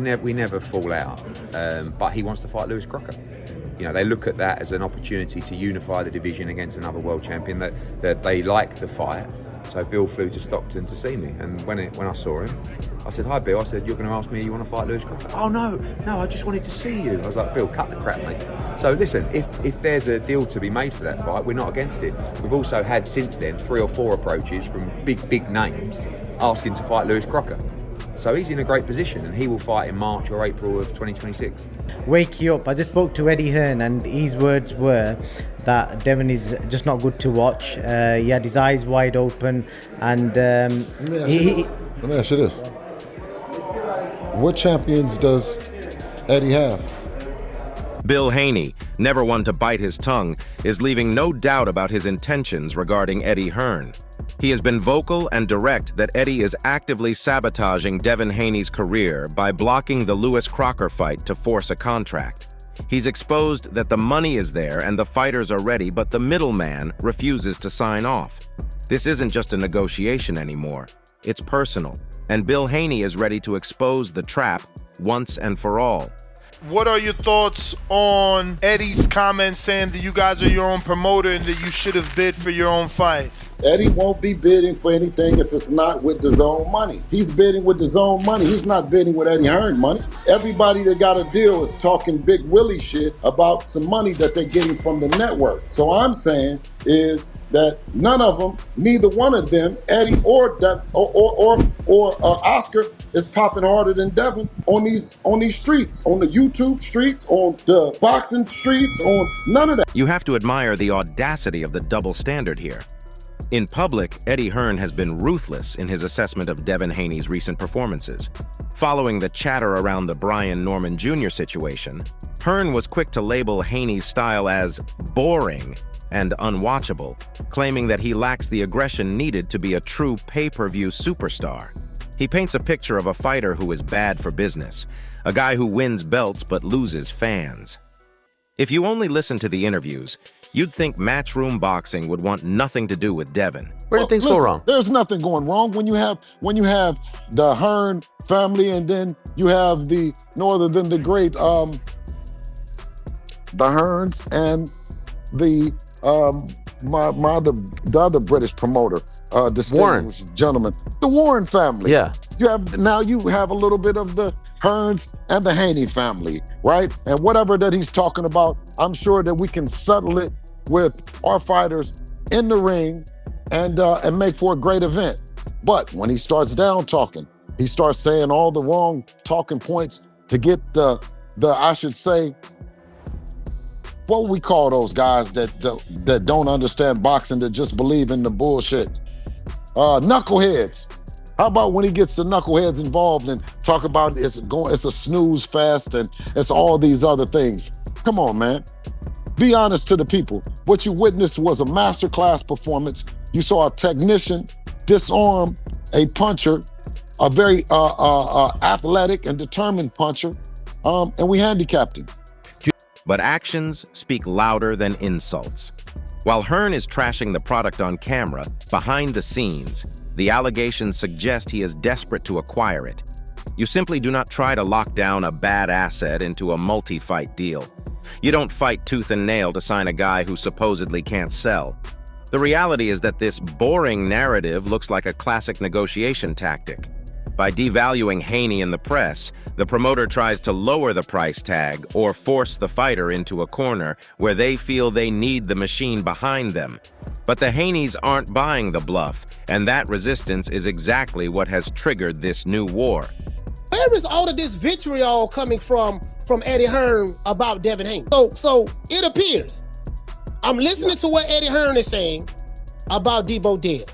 We never fall out, but he wants to fight Lewis Crocker. You know, they look at that as an opportunity to unify the division against another world champion. That they like the fight. So Bill flew to Stockton to see me, and when I saw him, I said, "Hi Bill." I said, "You're going to ask me you want to fight Lewis Crocker?" "Oh no, I just wanted to see you." I was like, "Bill, cut the crap, mate." So listen, if there's a deal to be made for that fight, we're not against it. We've also had since then 3 or 4 approaches from big names asking to fight Lewis Crocker. So he's in a great position, and he will fight in March or April of 2026. Wake you up. I just spoke to Eddie Hearn, and his words were that Devin is just not good to watch. He had his eyes wide open, and let me ask you this. What champions does Eddie have? Bill Haney, never one to bite his tongue, is leaving no doubt about his intentions regarding Eddie Hearn. He has been vocal and direct that Eddie is actively sabotaging Devin Haney's career by blocking the Lewis Crocker fight to force a contract. He's exposed that the money is there and the fighters are ready, but the middleman refuses to sign off. This isn't just a negotiation anymore. It's personal, and Bill Haney is ready to expose the trap once and for all. What are your thoughts on Eddie's comments saying that you guys are your own promoter and that you should have bid for your own fight? Eddie won't be bidding for anything if it's not with his own money. He's bidding with his own money. He's not bidding with Eddie Hearn money. Everybody that got a deal is talking Big Willie shit about some money that they're getting from the network. So I'm saying is that none of them, neither one of them, Eddie or Oscar, is popping harder than Devin on these streets, on the YouTube streets, on the boxing streets, on none of that. You have to admire the audacity of the double standard here. In public, Eddie Hearn has been ruthless in his assessment of Devin Haney's recent performances. Following the chatter around the Brian Norman Jr. situation, Hearn was quick to label Haney's style as boring and unwatchable, claiming that he lacks the aggression needed to be a true pay-per-view superstar. He paints a picture of a fighter who is bad for business, a guy who wins belts but loses fans. If you only listen to the interviews, you'd think Matchroom Boxing would want nothing to do with Devin. Where did things go wrong? There's nothing going wrong when you have the Hearn family, and then you have the no other than the great the Hearns and the the other British promoter, distinguished gentleman, the Warren family. Yeah. You have a little bit of the Hearns and the Haney family, right? And whatever that he's talking about, I'm sure that we can settle it with our fighters in the ring and make for a great event. But when he starts down talking, he starts saying all the wrong talking points to get the I should say, what would we call those guys that don't understand boxing, that just believe in the bullshit? Knuckleheads. How about when he gets the knuckleheads involved and talk about it's a snooze fest and it's all these other things? Come on, man. Be honest to the people. What you witnessed was a masterclass performance. You saw a technician disarm a puncher, a very athletic and determined puncher, and we handicapped him. But actions speak louder than insults. While Hearn is trashing the product on camera, behind the scenes, the allegations suggest he is desperate to acquire it. You simply do not try to lock down a bad asset into a multi-fight deal. You don't fight tooth and nail to sign a guy who supposedly can't sell. The reality is that this boring narrative looks like a classic negotiation tactic. By devaluing Haney in the press, the promoter tries to lower the price tag or force the fighter into a corner where they feel they need the machine behind them. But the Haneys aren't buying the bluff, and that resistance is exactly what has triggered this new war. Where is all of this vitriol coming from Eddie Hearn about Devin Haney? So it appears, I'm listening to what Eddie Hearn is saying about Debo Dev,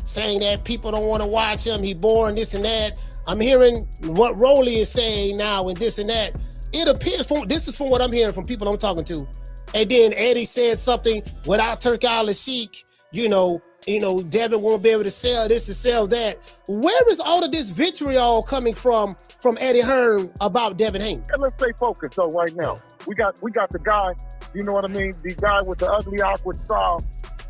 saying that people don't want to watch him, he's boring, this and that. I'm hearing what Rolly is saying now and this and that. It appears, this is from what I'm hearing from people I'm talking to. And then Eddie said something, without Turki Al-Sheikh, Devin won't be able to sell this and sell that. Where is all of this vitriol coming from Eddie Hearn about Devin Haney? Let's stay focused though right now. We got the guy, you know what I mean? The guy with the ugly, awkward style,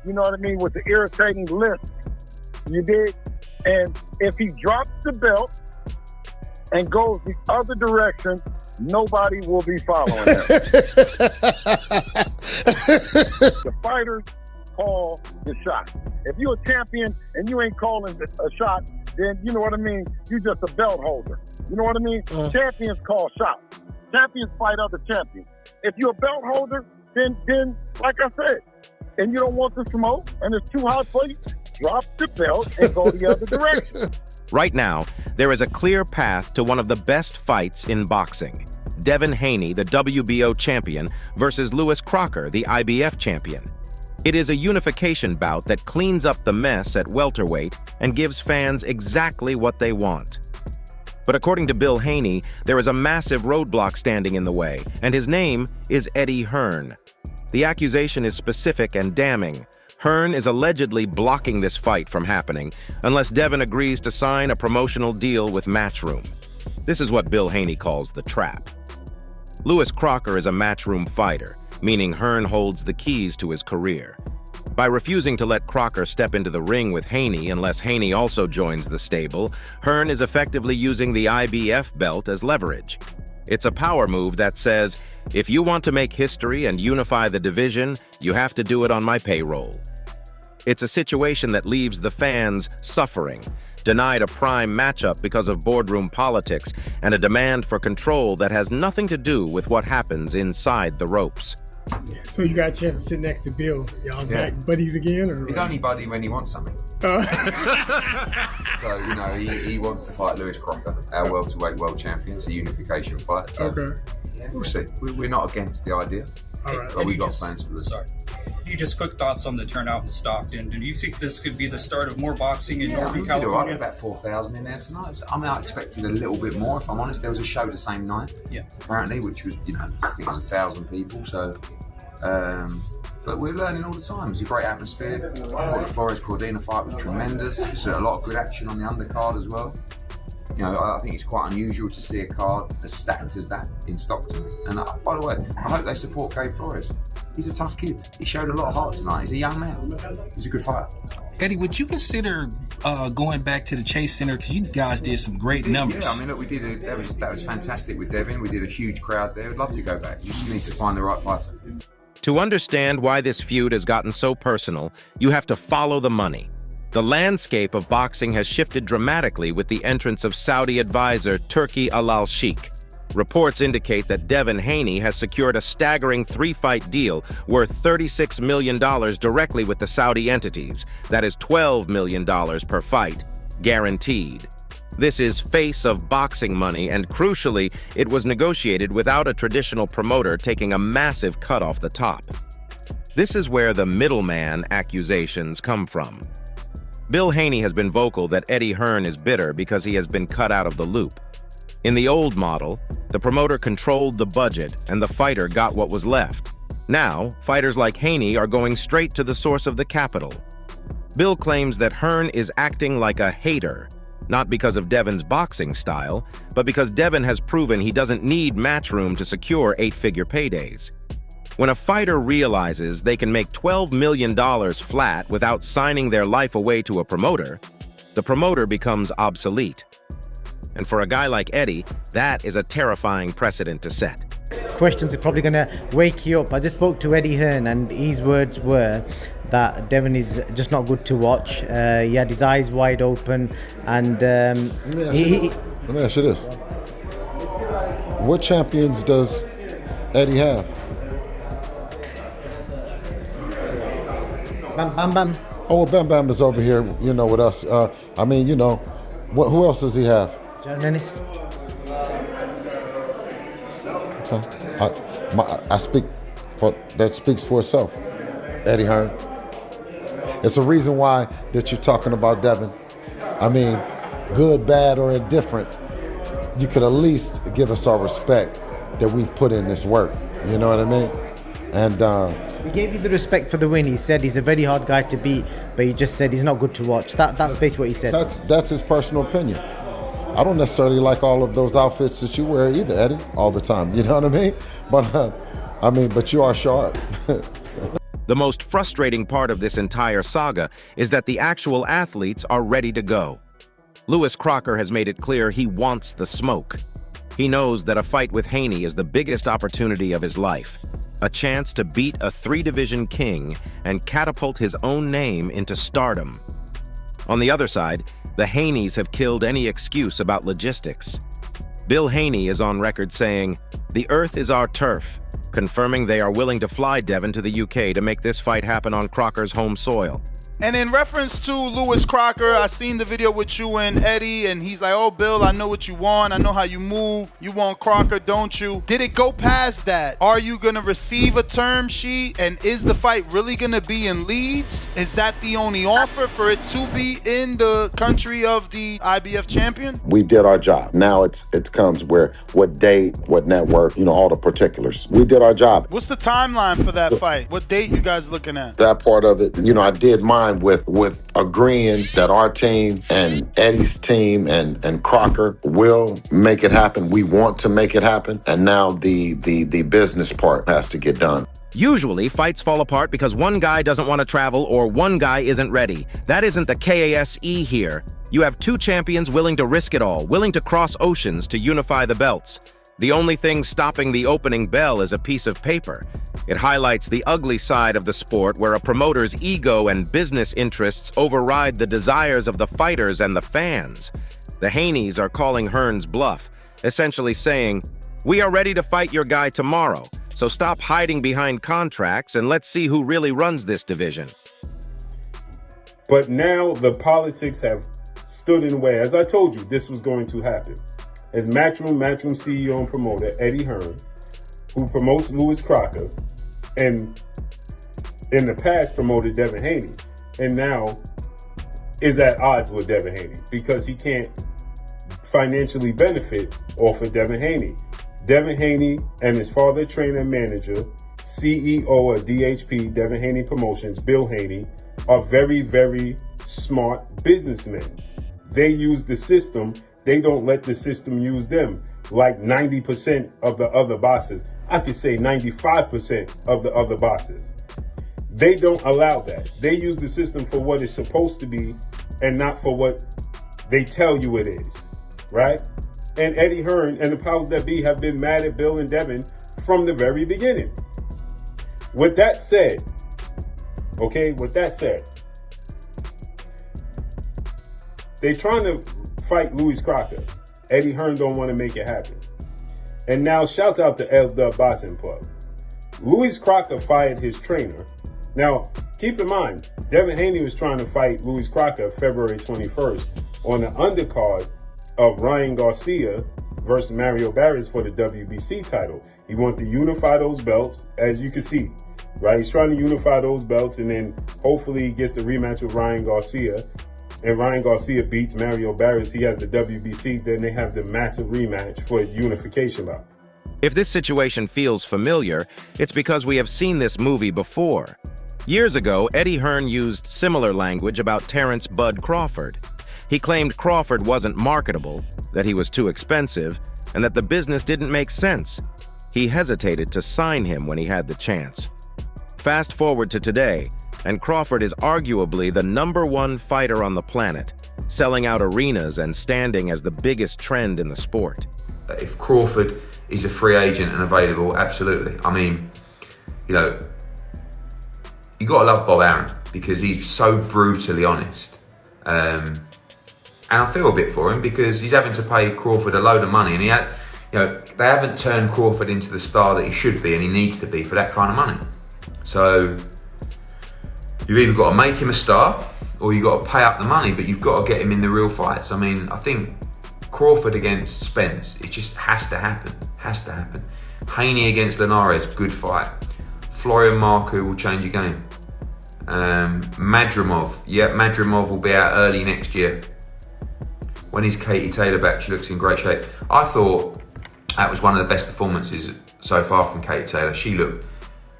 you know what I mean, with the irritating lisp. You dig? And if he drops the belt and goes the other direction, nobody will be following him. The fighters call the shot. If you're a champion and you ain't calling a shot, then you know what I mean? You just a belt holder. You know what I mean? Champions call shots. Champions fight other champions. If you're a belt holder, then like I said, and you don't want the smoke and it's too hot for you, drop the belt and go the other direction. Right now, there is a clear path to one of the best fights in boxing. Devin Haney, the WBO champion, versus Lewis Crocker, the IBF champion. It is a unification bout that cleans up the mess at welterweight and gives fans exactly what they want. But according to Bill Haney, there is a massive roadblock standing in the way, and his name is Eddie Hearn. The accusation is specific and damning. Hearn is allegedly blocking this fight from happening unless Devin agrees to sign a promotional deal with Matchroom. This is what Bill Haney calls the trap. Lewis Crocker is a Matchroom fighter, meaning Hearn holds the keys to his career. By refusing to let Crocker step into the ring with Haney unless Haney also joins the stable, Hearn is effectively using the IBF belt as leverage. It's a power move that says, if you want to make history and unify the division, you have to do it on my payroll. It's a situation that leaves the fans suffering, denied a prime matchup because of boardroom politics and a demand for control that has nothing to do with what happens inside the ropes. So you got a chance to sit next to Bill. Y'all back buddies again? Or? He's only buddy when he wants something. So, you know, he wants to fight Lewis Crocker, our welterweight world champion. It's a unification fight. So we'll see. We're not against the idea. All right. But we got plans for this. Sorry. Just quick thoughts on the turnout in Stockton. Do you think this could be the start of more boxing in Northern California? About 4,000 in there tonight. I mean, I expected a little bit more, if I'm honest. There was a show the same night, apparently, which was, you know, I think it was 1,000 people. So, but we're learning all the time. It was a great atmosphere. I thought the Flores Cordina fight was tremendous. There's a lot of good action on the undercard as well. You know, I think it's quite unusual to see a card as stacked as that in Stockton. And by the way, I hope they support Gabe Flores. He's a tough kid. He showed a lot of heart tonight. He's a young man. He's a good fighter. Eddie, would you consider going back to the Chase Center? Because you guys did some great numbers. Yeah, I mean, look, that was fantastic with Devin. We did a huge crowd there. We'd love to go back. You just need to find the right fighter. To understand why this feud has gotten so personal, you have to follow the money. The landscape of boxing has shifted dramatically with the entrance of Saudi advisor Turki Al Sheikh. Reports indicate that Devin Haney has secured a staggering 3-fight deal worth $36 million directly with the Saudi entities. That is $12 million per fight, guaranteed. This is face of boxing money, and crucially, it was negotiated without a traditional promoter taking a massive cut off the top. This is where the middleman accusations come from. Bill Haney has been vocal that Eddie Hearn is bitter because he has been cut out of the loop. In the old model, the promoter controlled the budget and the fighter got what was left. Now, fighters like Haney are going straight to the source of the capital. Bill claims that Hearn is acting like a hater, not because of Devin's boxing style, but because Devin has proven he doesn't need Matchroom to secure 8-figure paydays. When a fighter realizes they can make $12 million flat without signing their life away to a promoter, the promoter becomes obsolete. And for a guy like Eddie, that is a terrifying precedent to set. Questions are probably going to wake you up. I just spoke to Eddie Hearn, and his words were that Devin is just not good to watch. He had his eyes wide open, and let me ask you this. What champions does Eddie have? Bam Bam. Oh, Bam Bam is over here, you know, with us. I mean, you know, who else does he have? John Dennis. Okay. I speak for, that speaks for itself. Eddie Hearn. It's a reason why that you're talking about Devin. I mean, good, bad, or indifferent, you could at least give us our respect that we've put in this work. You know what I mean? And he gave you the respect for the win. He said he's a very hard guy to beat, but he just said he's not good to watch. That's basically what he said. That's his personal opinion. I don't necessarily like all of those outfits that you wear either, Eddie, all the time. You know what I mean? But you are sharp. The most frustrating part of this entire saga is that the actual athletes are ready to go. Lewis Crocker has made it clear he wants the smoke. He knows that a fight with Haney is the biggest opportunity of his life, a chance to beat a three-division king and catapult his own name into stardom. On the other side, the Haneys have killed any excuse about logistics. Bill Haney is on record saying, "The earth is our turf," confirming they are willing to fly Devin to the UK to make this fight happen on Crocker's home soil. And in reference to Lewis Crocker, I seen the video with you and Eddie, and he's like, "Oh, Bill, I know what you want. I know how you move. You want Crocker, don't you?" Did it go past that? Are you going to receive a term sheet? And is the fight really going to be in Leeds? Is that the only offer for it to be in the country of the IBF champion? We did our job. Now it comes where, what date, what network, all the particulars. We did our job. What's the timeline for that fight? What date you guys looking at? That part of it, I did mine with agreeing that our team and Eddie's team and Crocker will make it happen. We want to make it happen. And now the business part has to get done. Usually, fights fall apart because one guy doesn't want to travel or one guy isn't ready. That isn't the KASE here. You have two champions willing to risk it all, willing to cross oceans to unify the belts. The only thing stopping the opening bell is a piece of paper. It highlights the ugly side of the sport where a promoter's ego and business interests override the desires of the fighters and the fans. The Haneys are calling Hearn's bluff, essentially saying, "We are ready to fight your guy tomorrow, so stop hiding behind contracts and let's see who really runs this division." But now the politics have stood in the way. As I told you, this was going to happen. As Matchroom CEO and promoter Eddie Hearn, who promotes Lewis Crocker, and in the past promoted Devin Haney, and now is at odds with Devin Haney because he can't financially benefit off of Devin Haney. Devin Haney and his father, trainer and manager, CEO of DHP, Devin Haney Promotions, Bill Haney, are very, very smart businessmen. They use the system. They don't let the system use them, like 90% of the other bosses. I could say 95% of the other bosses. They don't allow that. They use the system for what it's supposed to be and not for what they tell you it is, right? And Eddie Hearn and the powers that be have been mad at Bill and Devin from the very beginning. With that said, they're trying to fight Lewis Crocker. Eddie Hearn don't want to make it happen. And now shout out to L Dub Boxing Club. Lewis Crocker fired his trainer. Now, keep in mind, Devin Haney was trying to fight Lewis Crocker February 21st on the undercard of Ryan Garcia versus Mario Barrios for the WBC title. He wanted to unify those belts, as you can see, right? He's trying to unify those belts, and then hopefully he gets the rematch with Ryan Garcia. And Ryan Garcia beats Mario Barrios, he has the WBC, then they have the massive rematch for a unification bout. If this situation feels familiar, it's because we have seen this movie before. Years ago, Eddie Hearn used similar language about Terrence Bud Crawford. He claimed Crawford wasn't marketable, that he was too expensive, and that the business didn't make sense. He hesitated to sign him when he had the chance. Fast forward to today, and Crawford is arguably the #1 fighter on the planet, selling out arenas and standing as the biggest trend in the sport. If Crawford is a free agent and available, absolutely. I mean, you gotta love Bob Arum because he's so brutally honest. And I feel a bit for him because he's having to pay Crawford a load of money, and they haven't turned Crawford into the star that he should be and he needs to be for that kind of money. So you've either got to make him a star or you've got to pay up the money, but you've got to get him in the real fights. I mean, I think Crawford against Spence, it just has to happen. Haney against Linares, good fight. Florian Marku will change your game. Madrimov will be out early next year. When is Katie Taylor back? She looks in great shape. I thought that was one of the best performances so far from Katie Taylor. She looked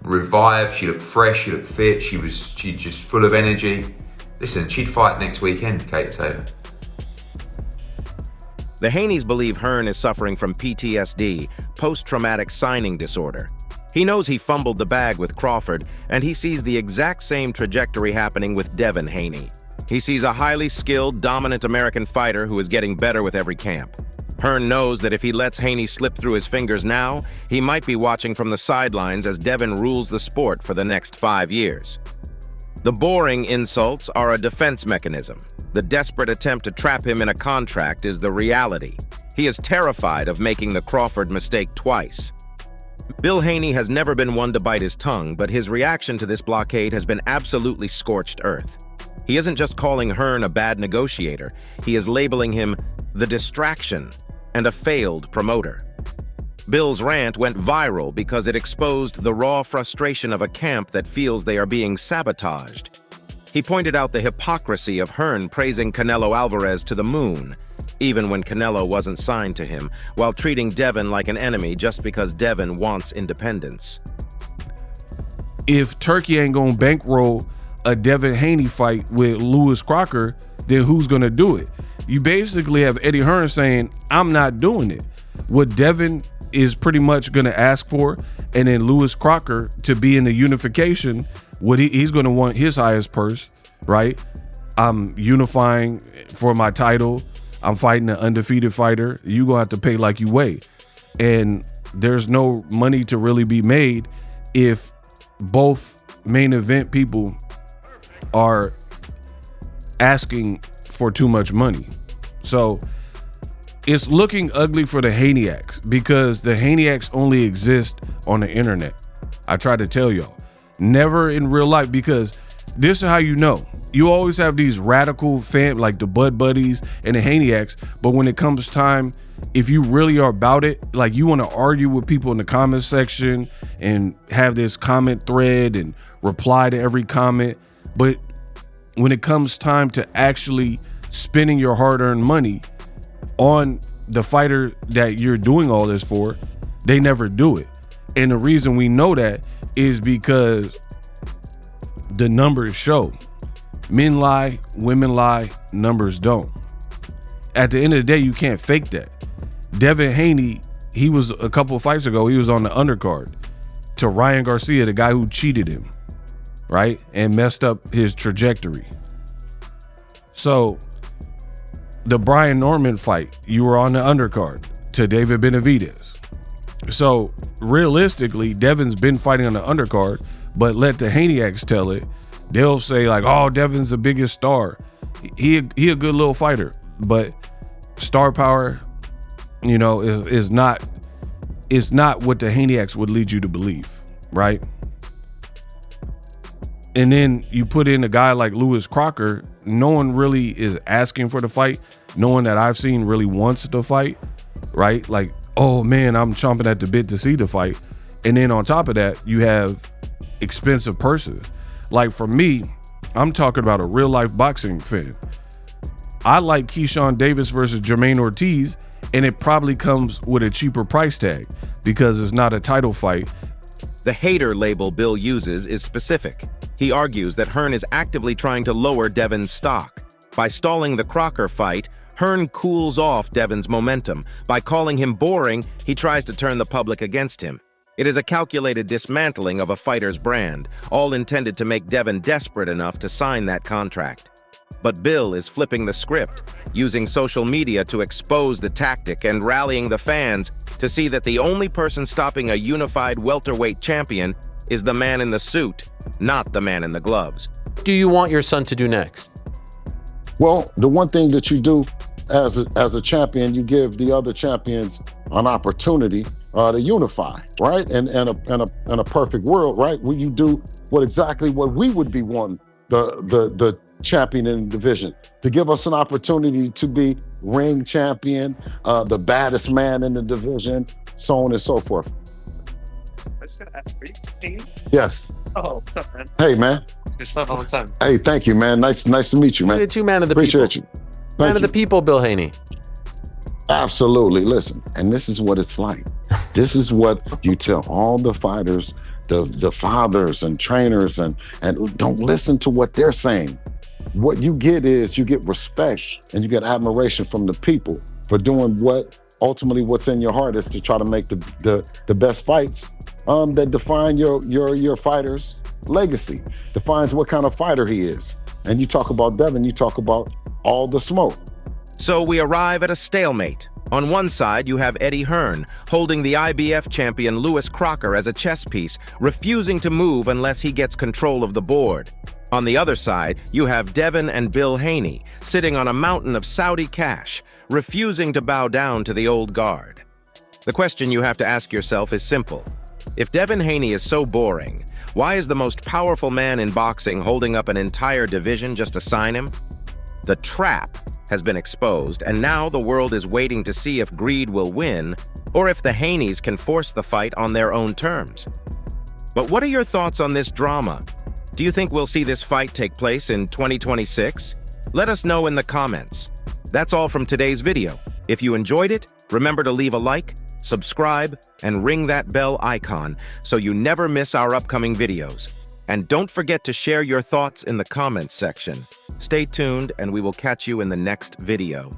revived, she looked fresh, she looked fit, she just full of energy. Listen, she'd fight next weekend, Katie Taylor. The Haneys believe Hearn is suffering from PTSD, post-traumatic signing disorder. He knows he fumbled the bag with Crawford, and he sees the exact same trajectory happening with Devin Haney. He sees a highly skilled, dominant American fighter who is getting better with every camp. Hearn knows that if he lets Haney slip through his fingers now, he might be watching from the sidelines as Devin rules the sport for the next 5 years. The boring insults are a defense mechanism. The desperate attempt to trap him in a contract is the reality. He is terrified of making the Crawford mistake twice. Bill Haney has never been one to bite his tongue, but his reaction to this blockade has been absolutely scorched earth. He isn't just calling Hearn a bad negotiator, he is labeling him the distraction and a failed promoter. Bill's rant went viral because it exposed the raw frustration of a camp that feels they are being sabotaged. He pointed out the hypocrisy of Hearn praising Canelo Alvarez to the moon, even when Canelo wasn't signed to him, while treating Devin like an enemy just because Devin wants independence. If Turkey ain't gonna bankroll a Devin Haney fight with Lewis Crocker, then who's gonna do it? You basically have Eddie Hearn saying, I'm not doing it. What Devin is pretty much gonna ask for, and then Lewis Crocker to be in the unification, what he's gonna want his highest purse, right? I'm unifying for my title. I'm fighting an undefeated fighter. You gonna have to pay like you weigh. And there's no money to really be made if both main event people are asking for too much money. So it's looking ugly for the Haneyacks because the Haneyacks only exist on the internet. I try to tell y'all, never in real life, because this is how you know. You always have these radical fans like the Bud Buddies and the Haneyacks, but when it comes time, if you really are about it, like you want to argue with people in the comment section and have this comment thread and reply to every comment, but when it comes time to actually spending your hard-earned money on the fighter that you're doing all this for, they never do it. And the reason we know that is because the numbers show. Men lie, women lie, numbers don't. At the end of the day, you can't fake that. Devin Haney, he was a couple of fights ago, he was on the undercard to Ryan Garcia, the guy who cheated him, right? And messed up his trajectory. So the Brian Norman fight, you were on the undercard to David Benavidez. So realistically, Devin's been fighting on the undercard, but let the Haneyacks tell it. They'll say like, oh, Devin's the biggest star. He a good little fighter, but star power, you know, is not what the Haneyacks would lead you to believe, right? And then you put in a guy like Lewis Crocker, no one really is asking for the fight. No one that I've seen really wants the fight, right? Like, oh man, I'm chomping at the bit to see the fight. And then on top of that, you have expensive purses. Like for me, I'm talking about a real life boxing fan. I like Keyshawn Davis versus Jermaine Ortiz, and it probably comes with a cheaper price tag because it's not a title fight. The hater label Bill uses is specific. He argues that Hearn is actively trying to lower Devin's stock. By stalling the Crocker fight, Hearn cools off Devin's momentum. By calling him boring, he tries to turn the public against him. It is a calculated dismantling of a fighter's brand, all intended to make Devin desperate enough to sign that contract. But Bill is flipping the script, using social media to expose the tactic and rallying the fans to see that the only person stopping a unified welterweight champion is the man in the suit, not the man in the gloves. What do you want your son to do next? Well, the one thing that you do as a champion, you give the other champions an opportunity to unify, right? And a perfect world, right? Where you do exactly what we would be wanting the champion in the division, to give us an opportunity to be ring champion, the baddest man in the division, so on and so forth. I just gotta ask, are you Haney? Yes. Oh, what's up, man? Hey, man. Your stuff all the time. Hey, thank you, man. Nice to meet you, man. Look at you, man of the Appreciate people. you. Man of the people, Bill Haney. Absolutely. Listen, and this is what it's like. This is what you tell all the fighters, the fathers and trainers, and don't listen to what they're saying. What you get is you get respect and you get admiration from the people for doing ultimately what's in your heart is to try to make the best fights that define your fighter's legacy, defines what kind of fighter he is. And you talk about Devin, you talk about all the smoke. So we arrive at a stalemate. On one side, you have Eddie Hearn, holding the IBF champion Lewis Crocker as a chess piece, refusing to move unless he gets control of the board. On the other side, you have Devin and Bill Haney, sitting on a mountain of Saudi cash, refusing to bow down to the old guard. The question you have to ask yourself is simple. If Devin Haney is so boring, why is the most powerful man in boxing holding up an entire division just to sign him? The trap has been exposed, and now the world is waiting to see if greed will win or if the Haneys can force the fight on their own terms. But what are your thoughts on this drama? Do you think we'll see this fight take place in 2026? Let us know in the comments. That's all from today's video. If you enjoyed it, remember to leave a like, subscribe, and ring that bell icon so you never miss our upcoming videos. And don't forget to share your thoughts in the comments section. Stay tuned, and we will catch you in the next video.